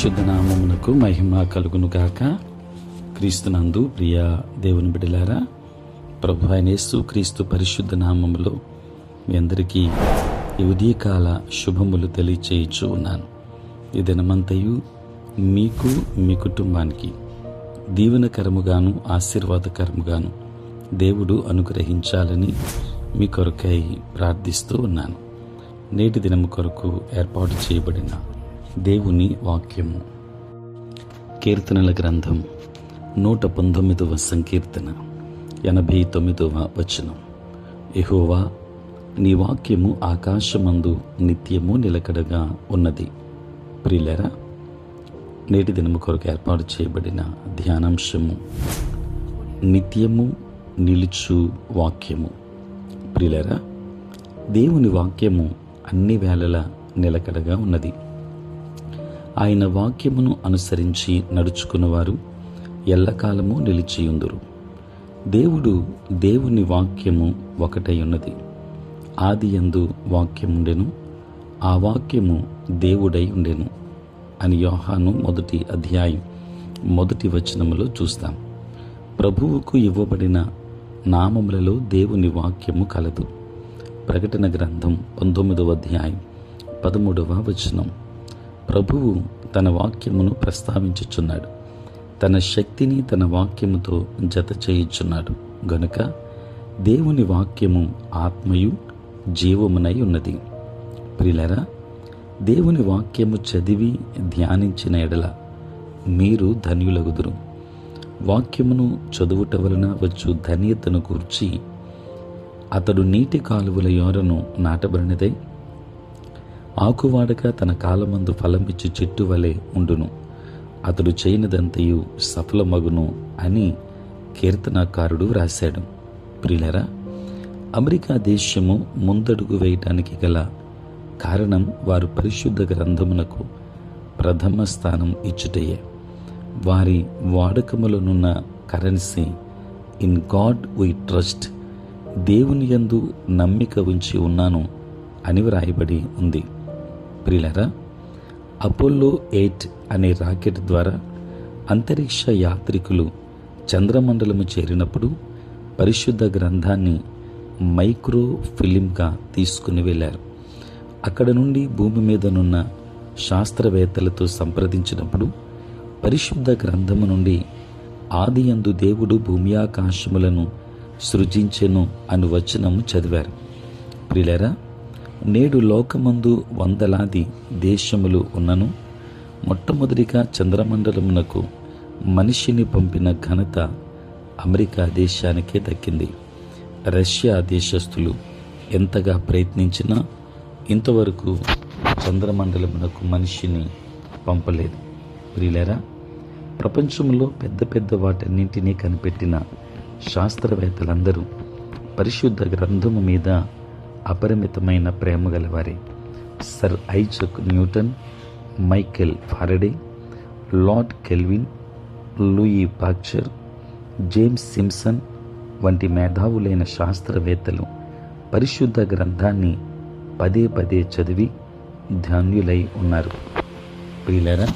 పరిశుద్ధ నామమునకు మహిమ కలుగును గాక. క్రీస్తునందు ప్రియ దేవుని బిడ్డలారా, ప్రభు అయిన యేసు క్రీస్తు పరిశుద్ధ నామములో మీ అందరికీ ఈ ఉదయకాల శుభములు తెలియచేయచ్చు ఉన్నాను. ఈ దినమంతయు మీకు మీ కుటుంబానికి దీవెనకరముగాను ఆశీర్వాదకరముగాను దేవుడు అనుగ్రహించాలని మీ కొరకై ప్రార్థిస్తూ ఉన్నాను. నేటి దినము కొరకు ఏర్పాటు చేయబడిన దేవుని వాక్యము కీర్తనల గ్రంథం 119వ సంకీర్తన 89వ వచనం. యెహోవా, నీ వాక్యము ఆకాశమందు నిత్యము నిలకడగా ఉన్నది. ప్రియులారా, నేటి దినము కొరకు ఏర్పాటు చేయబడిన ధ్యానాంశము నిత్యము నిలుచు వాక్యము. ప్రియులారా, దేవుని వాక్యము అన్ని వేళలా నిలకడగా ఉన్నది. ఆయన వాక్యమును అనుసరించి నడుచుకున్నవారు ఎల్లకాలము నిలిచియుందురు. దేవుని వాక్యము ఒకటై ఉన్నది. ఆదియందు వాక్యముండెను, ఆ వాక్యము దేవుడై ఉండెను అని యోహాను 1వ అధ్యాయం 1వ వచనములో చూస్తాం. ప్రభువుకు ఇవ్వబడిన నామములలో దేవుని వాక్యము కలదు. ప్రకటన గ్రంథం 19వ అధ్యాయం 13వ వచనం. ప్రభువు తన వాక్యమును ప్రస్తావించుచున్నాడు. తన శక్తిని తన వాక్యముతో జత చేయుచున్నాడు గనుక దేవుని వాక్యము ఆత్మయు జీవమునై ఉన్నది. ప్రియులారా, దేవుని వాక్యము చదివి ధ్యానించిన ఎడల మీరు ధన్యులగుదురు. వాక్యమును చదువుట వలన వచ్చు ధన్యతను గూర్చి అతడు నీటి కాలువల యోరను నాటబడినదై ఆకువాడక తన కాలమందు ఫలమిచ్చు చెట్టు వలె ఉండును. అతడు చేయనిదంతయు సఫలమగును అని కీర్తనాకారుడు రాశాడు. ప్రియులారా, అమెరికా దేశము ముందడుగు వేయటానికి గల కారణం వారు పరిశుద్ధ గ్రంథమునకు ప్రథమ స్థానం ఇచ్చుటయే. వారి వాడకములనున్న currency in God we trust, దేవుని యందు నమ్మిక ఉంచి ఉన్నాను అని వ్రాయబడి ఉంది. ప్రియులారా, అపోలో 8 అనే రాకెట్ ద్వారా అంతరిక్ష యాత్రికులు చంద్రమండలము చేరినప్పుడు పరిశుద్ధ గ్రంథాన్ని మైక్రో ఫిలింగా తీసుకుని వెళ్ళారు. అక్కడ నుండి భూమి మీదనున్న శాస్త్రవేత్తలతో సంప్రదించినప్పుడు పరిశుద్ధ గ్రంథము నుండి ఆదియందు దేవుడు భూమి ఆకాశములను సృజించెను అను వచనము చదివారు. ప్రియులారా, నేడు లోకమందు వందలాది దేశములు ఉన్నను మొట్టమొదటిగా చంద్రమండలమునకు మనిషిని పంపిన ఘనత అమెరికా దేశానికే దక్కింది. రష్యా దేశస్థులు ఎంతగా ప్రయత్నించినా ఇంతవరకు చంద్రమండలమునకు మనిషిని పంపలేదు. ప్రియులారా, ప్రపంచంలో పెద్ద పెద్ద వాటన్నింటినీ కనిపెట్టిన శాస్త్రవేత్తలందరూ పరిశుద్ధ గ్రంథము మీద అపరిమితమైన ప్రేమ గలవారే. Sir Isaac Newton, Michael Faraday, Lord Kelvin, Louis Pasteur, James Simpson వంటి మేధావులైన శాస్త్రవేత్తలు పరిశుద్ధ గ్రంథాన్ని పదే పదే చదివి ధన్యులై ఉన్నారు. ప్రియులారా,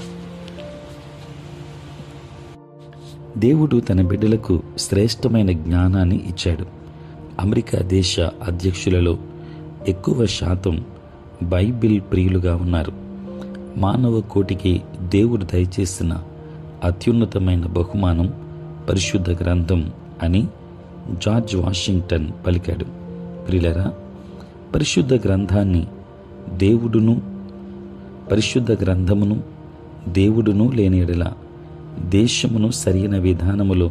దేవుడు తన బిడ్డలకు శ్రేష్టమైన జ్ఞానాన్ని ఇచ్చాడు. అమెరికా దేశ అధ్యక్షులలో ఎక్కువ శాతం బైబిల్ ప్రియులుగా ఉన్నారు. మానవ కోటికి దేవుడు దయచేసిన అత్యున్నతమైన బహుమానం పరిశుద్ధ గ్రంథం అని జార్జ్ వాషింగ్టన్ పలికాడు. ప్రియులారా, పరిశుద్ధ గ్రంథమును దేవుడును లేని ఎడల దేశమును సరైన విధానములో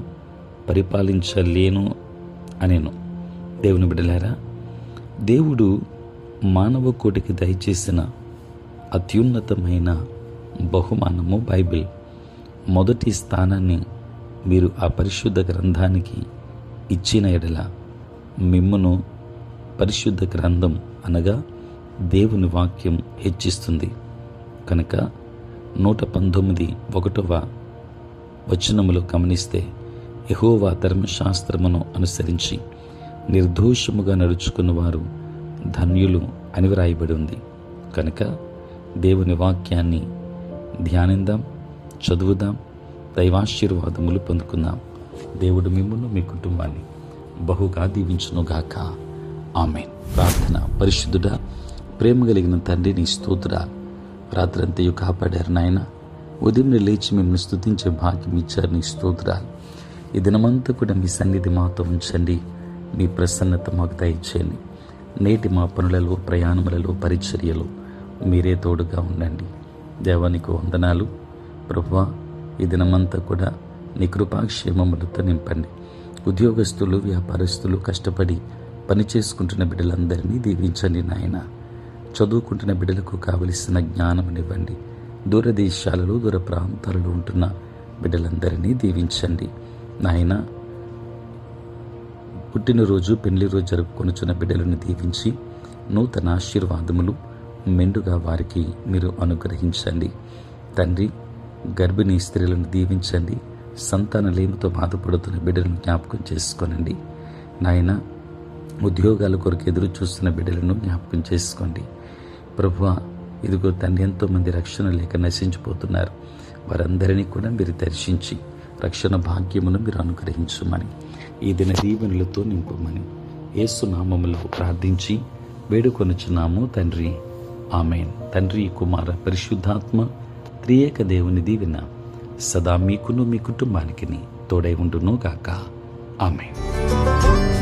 పరిపాలించలేను అనేను. దేవుని బిడ్డలారా, దేవుడు మానవ కోటికి దయచేసిన అత్యున్నతమైన బహుమానము బైబిల్. మొదటి స్థానాన్ని మీరు ఆ పరిశుద్ధ గ్రంథానికి ఇచ్చిన ఎడల మిమ్మును పరిశుద్ధ గ్రంథం అనగా దేవుని వాక్యం హెచ్చిస్తుంది. కనుక 119:1వ వచనములో గమనిస్తే, యెహోవా ధర్మశాస్త్రమును అనుసరించి నిర్దోషముగా నడుచుకున్న వారు ధన్యులు అని వ్రాయబడి ఉంది. కనుక దేవుని వాక్యాన్ని ధ్యానిద్దాం, చదువుదాం, దైవాశీర్వాదములు పొందుకుందాం. దేవుడు మిమ్మును మీ కుటుంబాన్ని బహుగా దీవించునుగాక. ఆమేన్. ప్రార్థన. పరిశుద్ధుడా, ప్రేమ కలిగిన తండ్రి, నీ స్తోత్రాలు. రాత్రంతయు కాపాడారు నాయన. ఉదయం లేచి మిమ్మల్ని స్తుతించే భాగ్యం ఇచ్చారు. నీ స్తోత్రాలు. ఈ దినమంతా కూడా మీ సన్నిధి మాతో ఉంచండి. మీ ప్రసన్నత మాకు దయచేయండి. నేటి మా పనులలో, ప్రయాణములలో, పరిచర్యలో మీరే తోడుగా ఉండండి. దేవానికి వందనాలు. ప్రభువా, ఈ దినమంతా కూడా నీ కృపాక్షేమములతో నింపండి. ఉద్యోగస్తులు, వ్యాపారస్తులు, కష్టపడి పని చేసుకుంటున్న బిడ్డలందరినీ దీవించండి నాయన. చదువుకుంటున్న బిడ్డలకు కావలసిన జ్ఞానమునివ్వండి. దూరదేశాలలో, దూర ప్రాంతాలలో ఉంటున్న బిడ్డలందరినీ దీవించండి నాయన. పుట్టినరోజు, పెళ్లి రోజు జరుపుకొనుచున్న బిడ్డలను దీవించి నూతన ఆశీర్వాదములు మెండుగా వారికి మీరు అనుగ్రహించండి తండ్రి. గర్భిణీ స్త్రీలను దీవించండి. సంతానలేమితో బాధపడుతున్న బిడ్డలను జ్ఞాపకం చేసుకోనండి నాయన. ఉద్యోగాల కొరకు ఎదురు చూస్తున్న బిడ్డలను జ్ఞాపకం చేసుకోండి ప్రభువా. ఇదిగో తండ్రి, ఎంతోమంది రక్షణ లేక నశించిపోతున్నారు. వారందరినీ కూడా మీరు దర్శించి రక్షణ భాగ్యమును మీరు అనుగ్రహించమని, ఈ దిన దీవెనలతో నింపమని యేసు నామములో ప్రార్థించి వేడుకొనుచున్నాము తండ్రి. ఆమేన్. తండ్రి, కుమార, పరిశుద్ధాత్మ త్రియేక దేవుని దీవెన సదా మీకును మీ కుటుంబానికి తోడై ఉండును గాక. ఆమేన్.